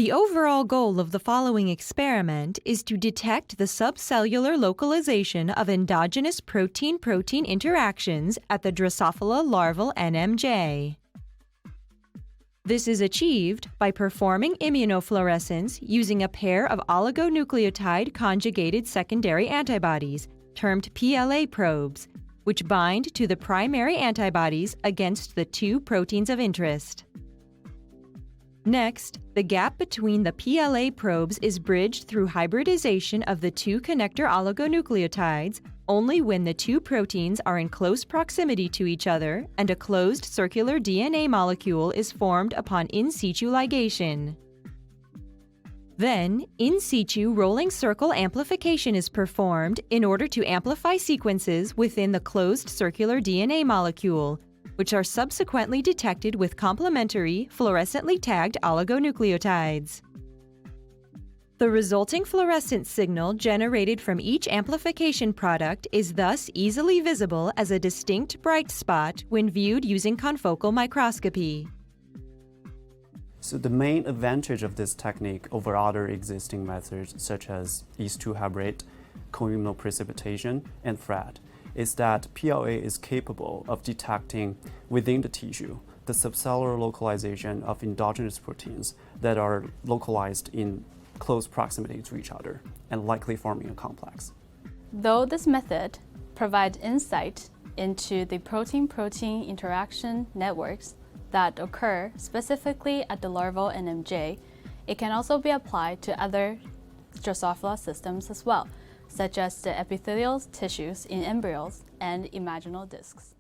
The overall goal of the following experiment is to detect the subcellular localization of endogenous protein-protein interactions at the Drosophila larval NMJ. This is achieved by performing immunofluorescence using a pair of oligonucleotide conjugated secondary antibodies, termed PLA probes, which bind to the primary antibodies against the two proteins of interest. Next, the gap between the PLA probes is bridged through hybridization of the two connector oligonucleotides only when the two proteins are in close proximity to each other and a closed circular DNA molecule is formed upon in situ ligation. Then, in situ rolling circle amplification is performed in order to amplify sequences within the closed circular DNA molecule, which are subsequently detected with complementary, fluorescently tagged oligonucleotides. The resulting fluorescence signal generated from each amplification product is thus easily visible as a distinct bright spot when viewed using confocal microscopy. So the main advantage of this technique over other existing methods such as Is2 hybrid, co-immunoprecipitation, and FRAD is that PLA is capable of detecting within the tissue the subcellular localization of endogenous proteins that are localized in close proximity to each other and likely forming a complex. Though this method provides insight into the protein-protein interaction networks that occur specifically at the larval NMJ, it can also be applied to other Drosophila systems as well, such as the epithelial tissues in embryos and imaginal discs.